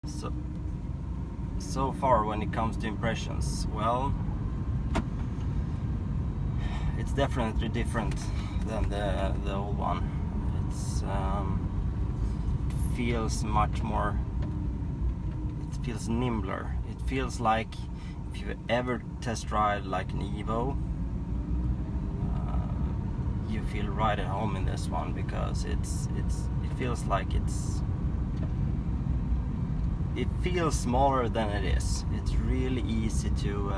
So far when it comes to impressions, well, it's definitely different than the old one. It's it feels much more, it feels nimbler. It feels like if you've ever test drive like an Evo, you feel right at home in this one, because it feels like it feels smaller than it is. It's really easy to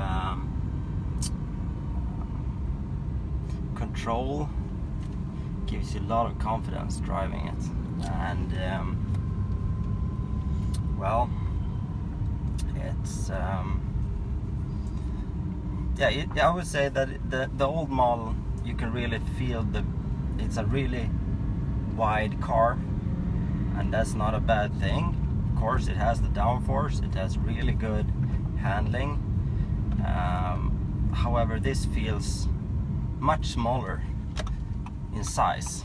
control, gives you a lot of confidence driving it, and well, it's yeah, I would say that the old model, you can really feel it's a really wide car, and that's not a bad thing. Of course, it has the downforce, it has really good handling. However, this feels much smaller in size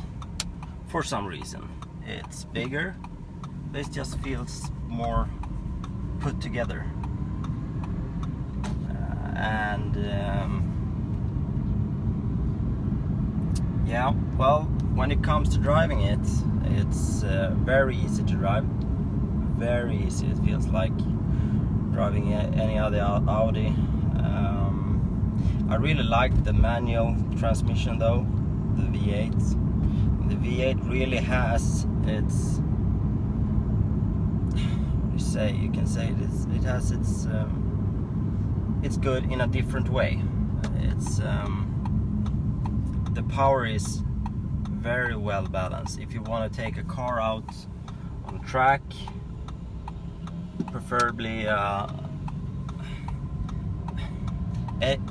for some reason. It's bigger, but it just feels more put together. Yeah, well, when it comes to driving it, it's very easy to drive. Very easy. It feels like driving any other Audi. I really like the manual transmission though, the V8. The V8 really has its, you can say it has its it's good in a different way. It's the power is very well balanced. If you want to take a car out on track, preferably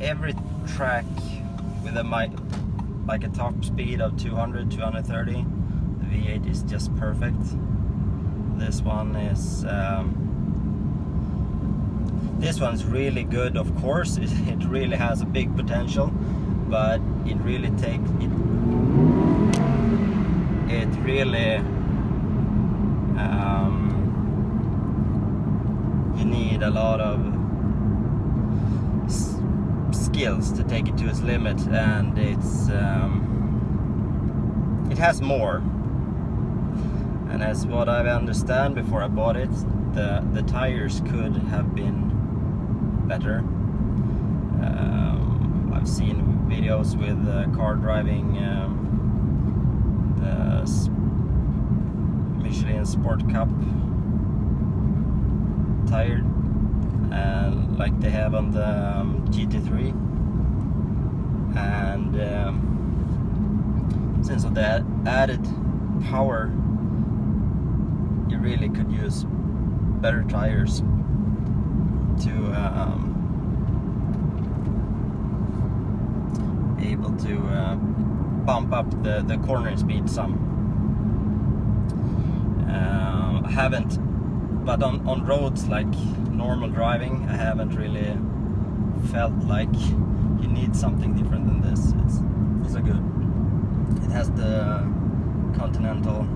every track with like a top speed of 200, 230, the V8 is just perfect. This one's really good, of course. It really has a big potential, but it really you need a lot of skills to take it to its limit, and it has more. And as what I understand before I bought it, the tires could have been better. I've seen videos with car driving the Michelin Sport Cup tire, like they have on the GT3, and since of that added power, you really could use better tires to able to bump up the cornering speed some. I haven't, but on roads like normal driving, I haven't really felt like you need something different than this. It's a good. It has the Continental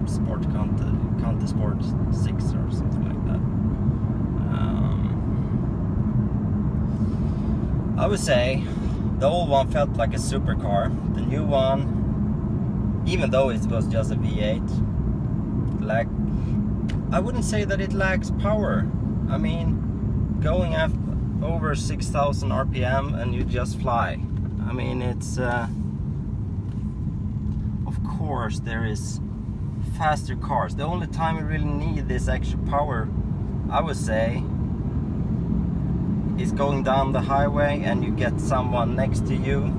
Sport Conti Sport 6 or something like that. I would say the old one felt like a supercar. The new one, even though it was just a V8, I wouldn't say that it lacks power. I mean, going over 6,000 RPM and you just fly. I mean, it's of course there is faster cars. The only time you really need this extra power, I would say, is going down the highway and you get someone next to you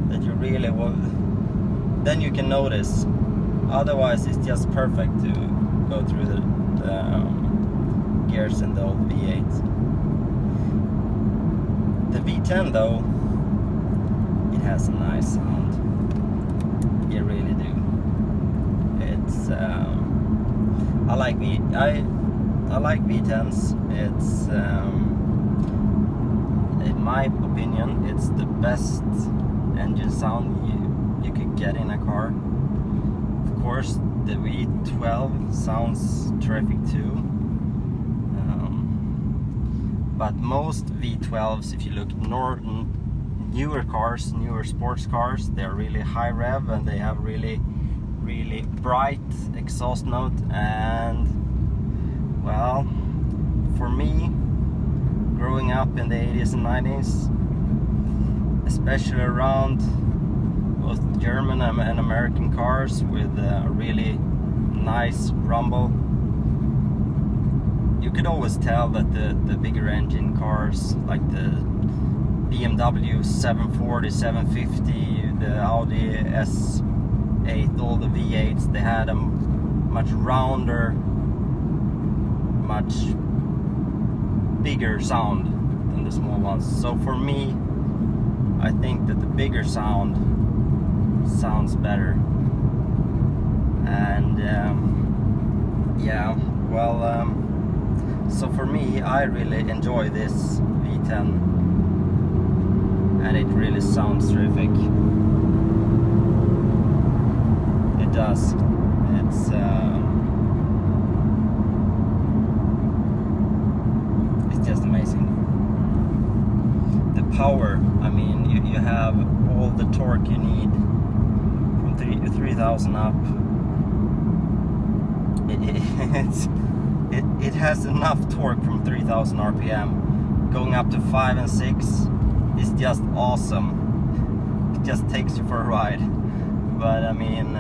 that you really want, then you can notice. Otherwise it's just perfect to go through the gears in the old V8. The V10 though, it has a nice sound. You really do. It's I like V10s. It's in my opinion, it's the best engine sound you could get in a car. Of course, the V12 sounds terrific too, But most V12s, if you look newer cars, newer sports cars, they're really high rev and they have really bright exhaust note. And well, for me, growing up in the 80s and 90s, especially around both German and American cars with a really nice rumble, you could always tell that the bigger engine cars like the BMW 740, 750, the Audi S8, all the V8s, they had a much rounder, much bigger sound than the small ones. So for me, I think that the bigger sound sounds better. And yeah, well, so for me, I really enjoy this V10, and it really sounds terrific. It does. It's just amazing. The power, I mean, you have all the torque you need from 3,000 up. It has enough torque from 3,000 RPM. Going up to 5 and 6 is just awesome. It just takes you for a ride. But I mean,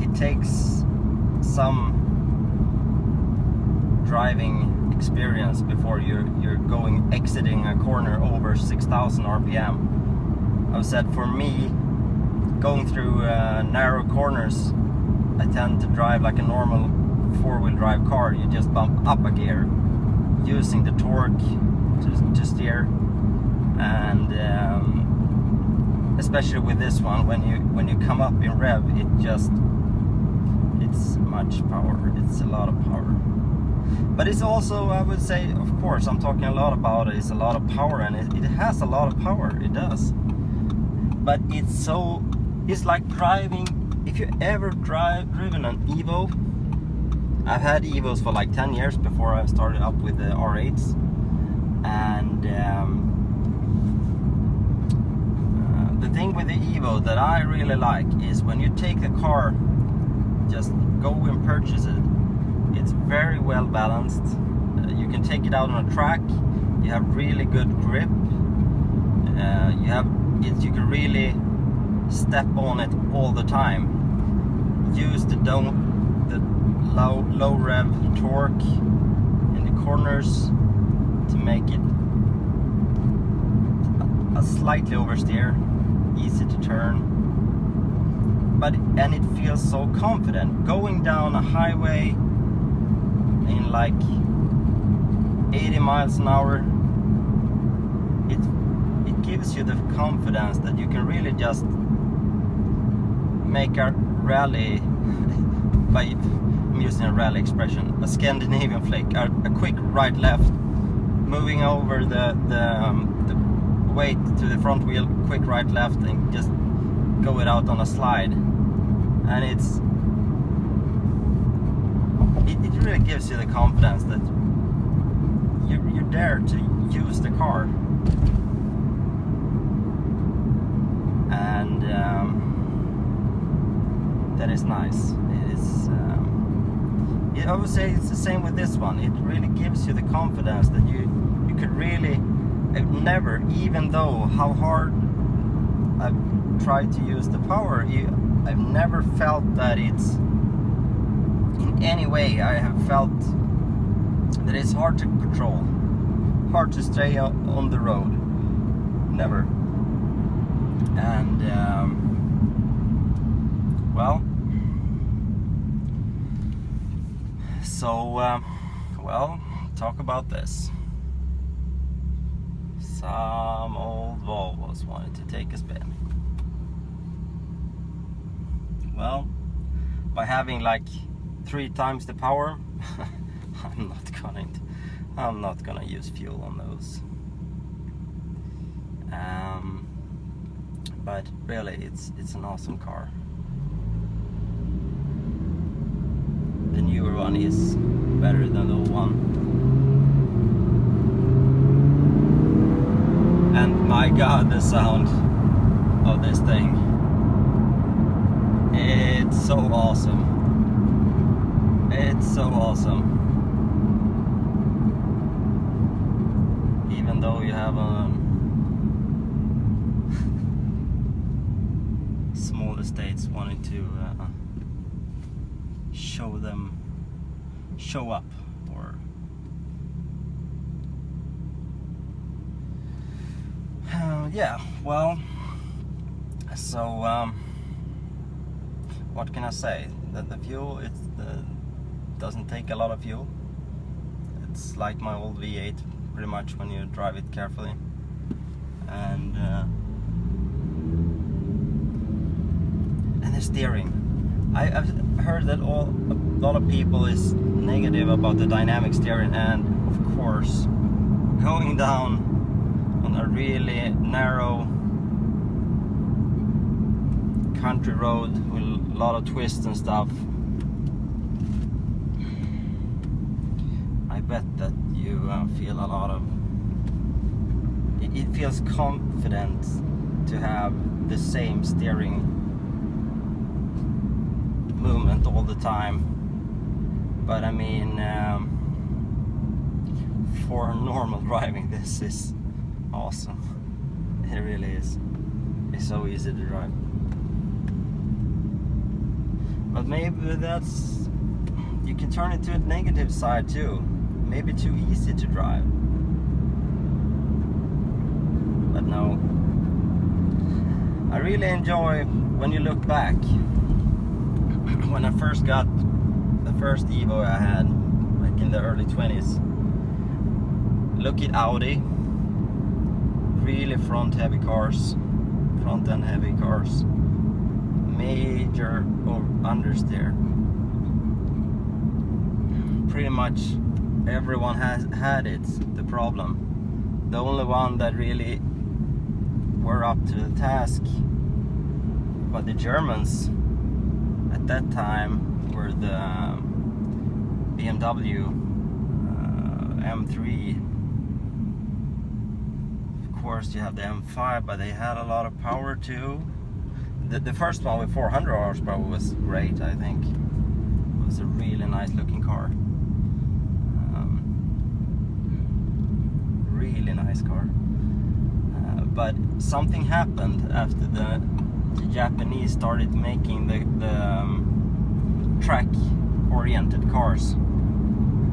it takes some driving experience before you're exiting a corner over 6,000 RPM. I've said for me, going through narrow corners, I tend to drive like a normal four-wheel drive car. You just bump up a gear using the torque to steer. And especially with this one, when you come up in rev, it's much power. It's a lot of power. But it's also, I would say, of course, I'm talking a lot about it. It's a lot of power, and it has a lot of power. It does. But it's like driving. If you ever driven an Evo, I've had Evos for like 10 years before I started up with the R8s, and the thing with the Evo that I really like is when you take the car, just go and purchase it. It's very well balanced. You can take it out on a track. You have really good grip. You can really step on it all the time. Use the low rev torque in the corners to make it a slightly oversteer, easy to turn. And it feels so confident going down a highway in like 80 miles an hour. It gives you the confidence that you can really just make a rally I'm using a rally expression, a Scandinavian flick, a quick right left, moving over the weight to the front wheel, quick right left, and just go it out on a slide. And it really gives you the confidence that you're there to use the car. And that is nice. I would say it's the same with this one. It really gives you the confidence that you could really, never, even though how hard I've tried to use the power, I've never felt that it's in any way. I have felt that it's hard to control, hard to stay on the road. Never. And well, so well, talk about this. Some old Volvos wanted to take a spin. Well, by having like 3 times the power, I'm not gonna use fuel on those. But really, it's an awesome car. The newer one is better than the old one. And my god, the sound of this thing, it's so awesome. It's so awesome. Even though you have small estates wanting to show up, or yeah, well, so what can I say? That the fuel, doesn't take a lot of fuel. It's like my old V8 pretty much when you drive it carefully. And the steering, I've heard that a lot of people is negative about the dynamic steering, and of course going down on a really narrow country road with a lot of twists and stuff, I bet that you feel a lot of, it feels confident to have the same steering movement all the time. But I mean, for normal driving, this is awesome. It really is. It's so easy to drive. But maybe that's, you can turn it to a negative side too. Maybe too easy to drive. But no, I really enjoy when you look back. When I first got the first Evo I had, like in the early 20s, look at Audi, really front end heavy cars, major understeer. Pretty much everyone has had it, the problem. The only one that really were up to the task, but the Germans at that time, were the BMW M3. Of course you have the M5, but they had a lot of power too. The first one with 400 horsepower was great, I think. It was a really nice looking car. Really nice car. But something happened after the Japanese started making the track-oriented cars.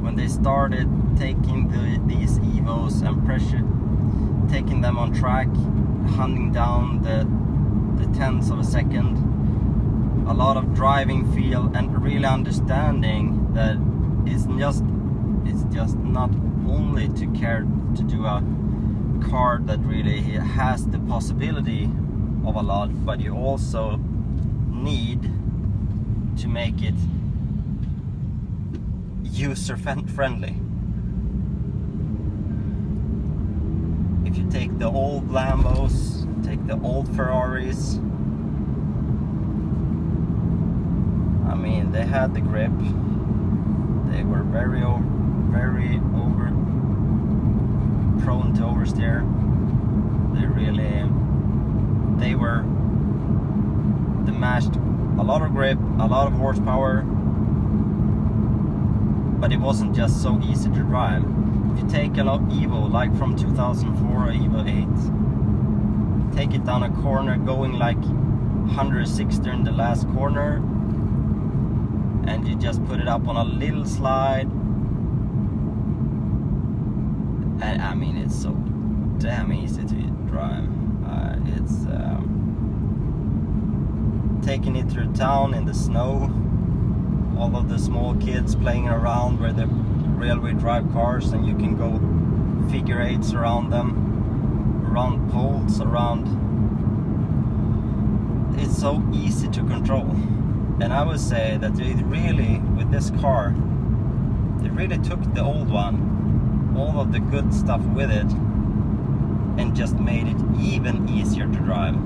When they started taking these Evos and taking them on track, hunting down the tenths of a second, a lot of driving feel, and really understanding that it's just not only to care to do a car that really has the possibility of a lot, but you also need to make it user friendly. If you take the old Lambos, take the old Ferraris, I mean, they had the grip, they were very prone to oversteer. They were matched a lot of grip, a lot of horsepower, but it wasn't just so easy to drive. If you take an Evo, like from 2004, Evo 8, take it down a corner going like 160 in the last corner, and you just put it up on a little slide, and I mean, it's so damn easy to drive. It's taking it through town in the snow, all of the small kids playing around where the railway drive cars, and you can go figure eights around them, around poles, around. It's so easy to control. And I would say that they really, with this car, they really took the old one, all of the good stuff with it, and just made it even easier to drive.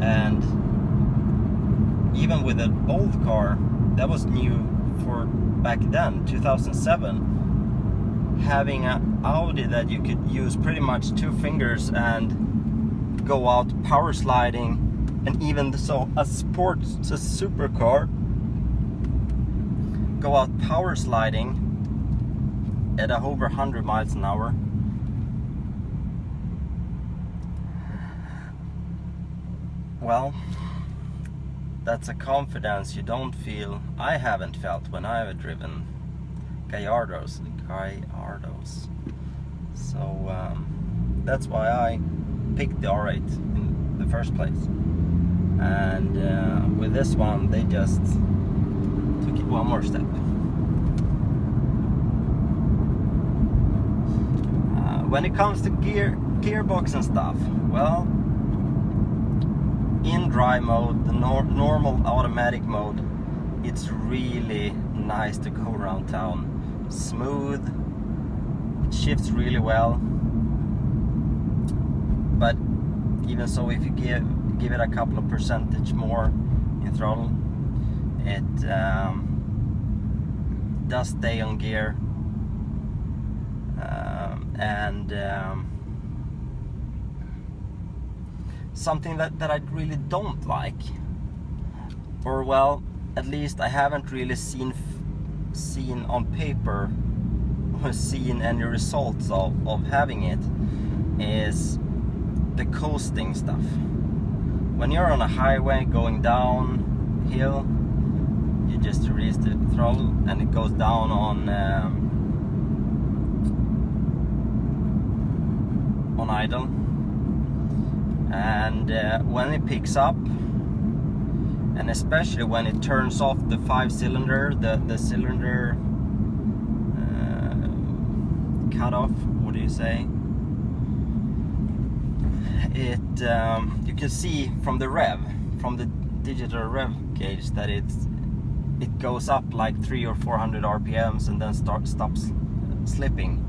And even with an old car, that was new for back then, 2007. Having an Audi that you could use pretty much 2 fingers and go out power sliding, and even so a supercar, go out power sliding at over 100 miles an hour. Well, that's a confidence you don't feel. I haven't felt when I've driven Gallardos. So that's why I picked the R8 in the first place. And with this one, they just took it one more step. When it comes to gearbox and stuff, well, in drive mode, the normal automatic mode, it's really nice to go around town. Smooth, it shifts really well. But even so, if you give it a couple of percentage more in throttle, it does stay on gear. Something that I really don't like, or well, at least I haven't really seen on paper or seen any results of having it, is the coasting stuff. When you're on a highway going downhill, you just release the throttle and it goes down on idle. And when it picks up, and especially when it turns off the 5-cylinder, the cylinder cut off, what do you say? It you can see from the rev, from the digital rev gauge, that it goes up like 300 or 400 RPMs and then stops slipping.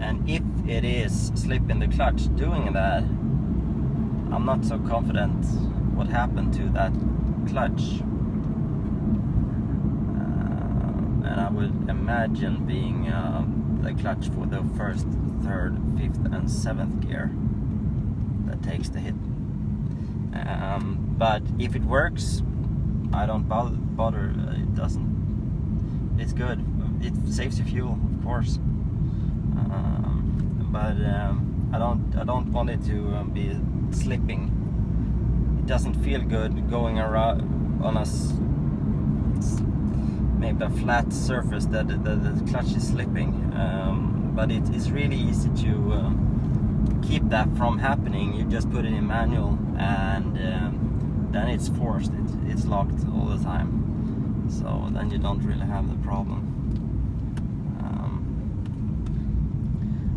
And if it is slipping the clutch doing that, I'm not so confident what happened to that clutch. And I would imagine being the clutch for the 1st, 3rd, 5th and 7th gear that takes the hit. But if it works, I don't bother. It doesn't. It's good. It saves you fuel, of course. But I don't want it to be slipping. It doesn't feel good going around on maybe a flat surface that the clutch is slipping. But it is really easy to keep that from happening. You just put it in manual, and then it's forced. It's locked all the time. So then you don't really have the problem.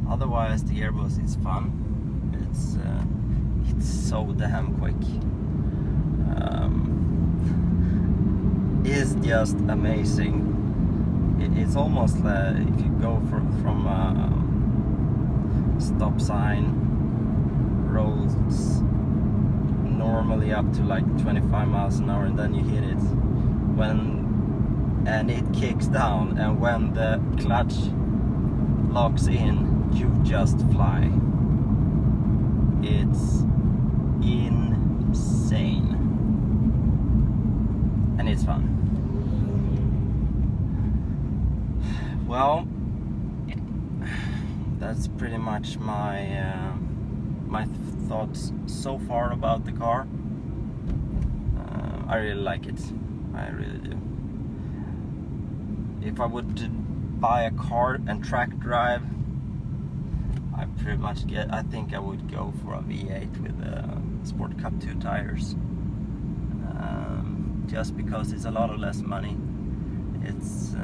Otherwise, the gearbox is fun. It's so damn quick. It's just amazing. It's almost like if you go from stop sign roads normally up to like 25 miles an hour, and then you hit it and it kicks down, and when the clutch locks in, you just fly. It's insane, and it's fun. Well, that's pretty much my my thoughts so far about the car. I really like it. I really do. If I would buy a car and track drive, I think I would go for a V8 with Sport Cup 2 tires. Just because it's a lot less money. It's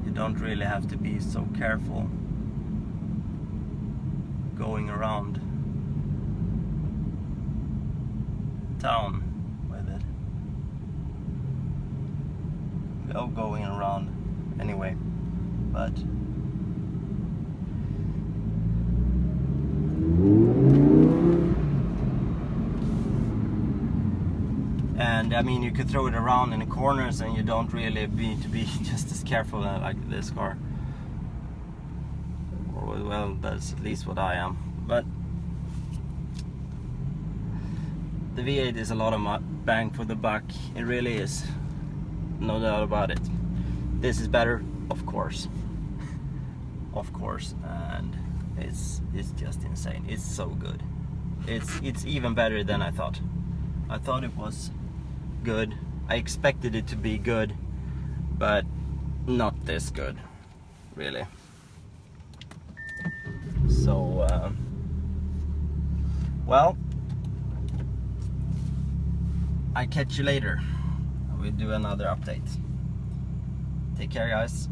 you don't really have to be so careful going around town with it. Well, going around anyway, but And I mean, you could throw it around in the corners and you don't really need to be just as careful like this car. Or, well, that's at least what I am. But the V8 is a lot of bang for the buck. It really is, no doubt about it. This is better, of course, of course, and it's just insane. It's so good. It's even better than I thought. I thought it was good. I expected it to be good, but not this good, really. So, well, I catch you later. We'll do another update. Take care, guys.